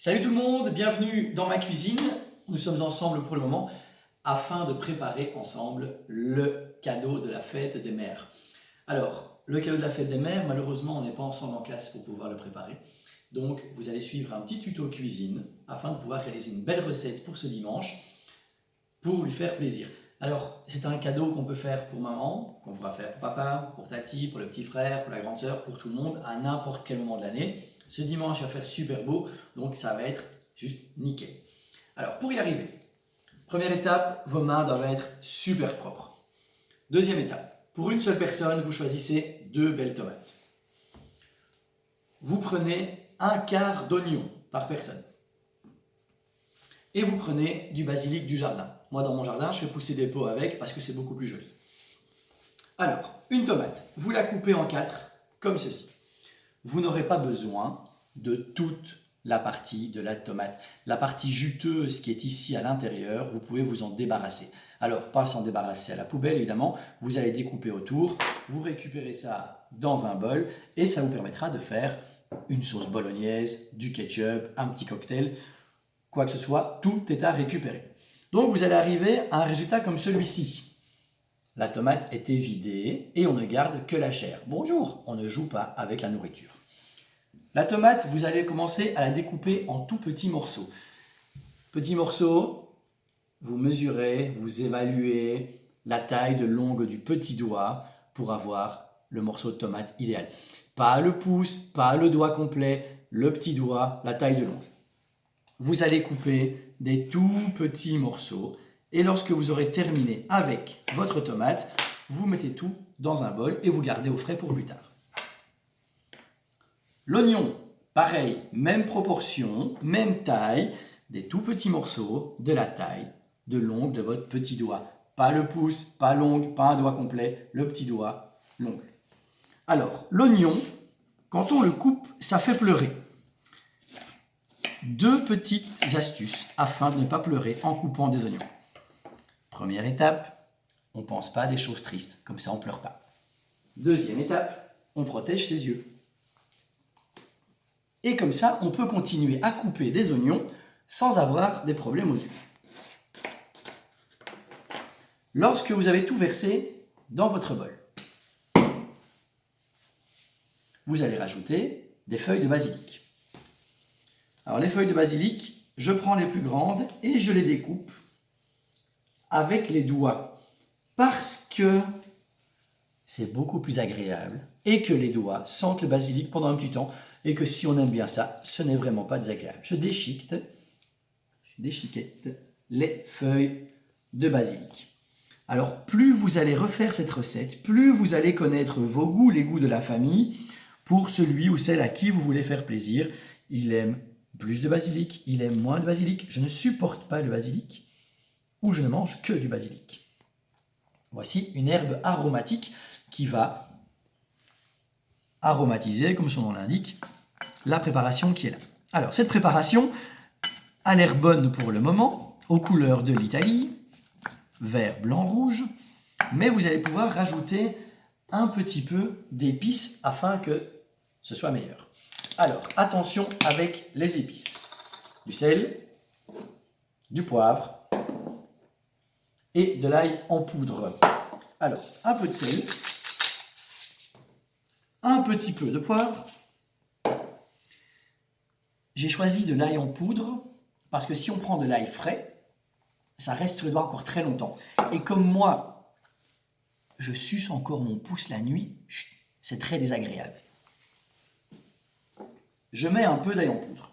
Salut tout le monde, bienvenue dans ma cuisine. Nous sommes ensemble pour le moment afin de préparer ensemble le cadeau de la fête des mères. Alors, le cadeau de la fête des mères, malheureusement, on n'est pas ensemble en classe pour pouvoir le préparer. Donc, vous allez suivre un petit tuto cuisine afin de pouvoir réaliser une belle recette pour ce dimanche pour lui faire plaisir. Alors, c'est un cadeau qu'on peut faire pour maman, qu'on pourra faire pour papa, pour tati, pour le petit frère, pour la grande sœur, pour tout le monde, à n'importe quel moment de l'année. Ce dimanche, il va faire super beau, donc ça va être juste nickel. Alors, pour y arriver, première étape, vos mains doivent être super propres. Deuxième étape, pour une seule personne, vous choisissez 2 belles tomates. Vous prenez un quart d'oignon par personne. Et vous prenez du basilic du jardin. Moi, dans mon jardin, je fais pousser des pots avec parce que c'est beaucoup plus joli. Alors, une tomate, vous la coupez en 4, comme ceci. Vous n'aurez pas besoin de toute la partie de la tomate. La partie juteuse qui est ici à l'intérieur, vous pouvez vous en débarrasser. Alors, pas s'en débarrasser à la poubelle, évidemment. Vous allez découper autour, vous récupérez ça dans un bol et ça vous permettra de faire une sauce bolognaise, du ketchup, un petit cocktail, quoi que ce soit, tout est à récupérer. Donc, vous allez arriver à un résultat comme celui-ci. La tomate est évidée et on ne garde que la chair. Bonjour, on ne joue pas avec la nourriture. La tomate, vous allez commencer à la découper en tout petits morceaux. Petits morceaux, vous mesurez, vous évaluez la taille de l'ongle du petit doigt pour avoir le morceau de tomate idéal. Pas le pouce, pas le doigt complet, le petit doigt, la taille de l'ongle. Vous allez couper des tout petits morceaux et lorsque vous aurez terminé avec votre tomate, vous mettez tout dans un bol et vous gardez au frais pour plus tard. L'oignon, pareil, même proportion, même taille, des tout petits morceaux de la taille de l'ongle de votre petit doigt. Pas le pouce, pas l'ongle, pas un doigt complet, le petit doigt, l'ongle. Alors, l'oignon, quand on le coupe, ça fait pleurer. 2 petites astuces afin de ne pas pleurer en coupant des oignons. Première étape, on ne pense pas à des choses tristes, comme ça on ne pleure pas. Deuxième étape, on protège ses yeux. Et comme ça, on peut continuer à couper des oignons sans avoir des problèmes aux yeux. Lorsque vous avez tout versé dans votre bol, vous allez rajouter des feuilles de basilic. Alors les feuilles de basilic, je prends les plus grandes et je les découpe avec les doigts parce que c'est beaucoup plus agréable et que les doigts sentent le basilic pendant un petit temps et que si on aime bien ça, ce n'est vraiment pas désagréable. Je déchiquette les feuilles de basilic. Alors plus vous allez refaire cette recette, plus vous allez connaître vos goûts, les goûts de la famille, pour celui ou celle à qui vous voulez faire plaisir. Il aime plus de basilic, il aime moins de basilic, je ne supporte pas le basilic, ou je ne mange que du basilic. Voici une herbe aromatique qui va aromatiser, comme son nom l'indique, la préparation qui est là. Alors, cette préparation a l'air bonne pour le moment, aux couleurs de l'Italie, vert, blanc, rouge, mais vous allez pouvoir rajouter un petit peu d'épices afin que ce soit meilleur. Alors, attention avec les épices. Du sel, du poivre et de l'ail en poudre. Alors, un peu de sel, un petit peu de poivre. J'ai choisi de l'ail en poudre parce que si on prend de l'ail frais, ça reste sur les doigts encore très longtemps. Et comme moi, je suce encore mon pouce la nuit, c'est très désagréable. Je mets un peu d'ail en poudre.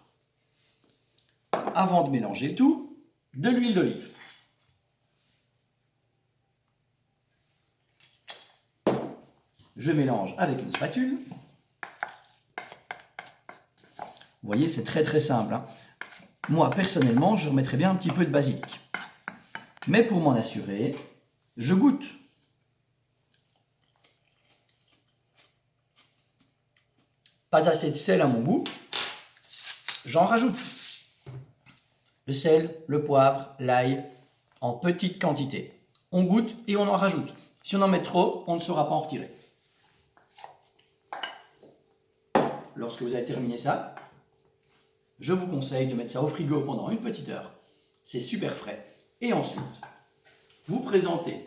Avant de mélanger le tout, de l'huile d'olive. Je mélange avec une spatule. Vous voyez, c'est très très simple. Hein. Moi, personnellement, je remettrais bien un petit peu de basilic. Mais pour m'en assurer, je goûte. Pas assez de sel à mon goût. J'en rajoute. Le sel, le poivre, l'ail, en petite quantité. On goûte et on en rajoute. Si on en met trop, on ne saura pas en retirer. Lorsque vous avez terminé ça, je vous conseille de mettre ça au frigo pendant une petite heure. C'est super frais. Et ensuite, vous présentez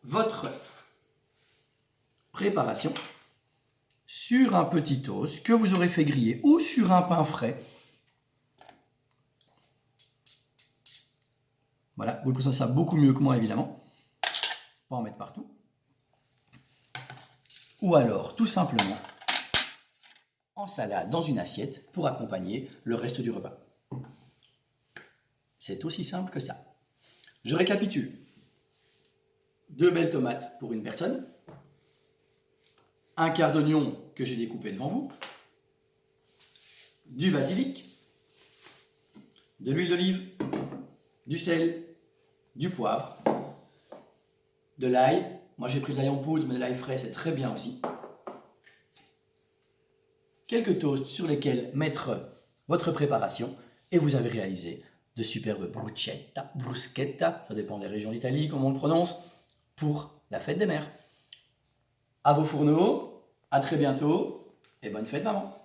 votre préparation sur un petit toast que vous aurez fait griller ou sur un pain frais. Voilà, vous présentez ça beaucoup mieux que moi évidemment. Pas en mettre partout. Ou alors, tout simplement, en salade dans une assiette pour accompagner le reste du repas. C'est aussi simple que ça. Je récapitule. 2 belles tomates pour une personne. Un quart d'oignon que j'ai découpé devant vous. Du basilic. De l'huile d'olive. Du sel. Du poivre. De l'ail. Moi j'ai pris de l'ail en poudre, mais de l'ail frais c'est très bien aussi. Quelques toasts sur lesquels mettre votre préparation et vous avez réalisé de superbes bruschetta, ça dépend des régions d'Italie, comment on le prononce, pour la fête des mères. À vos fourneaux, à très bientôt et bonne fête maman!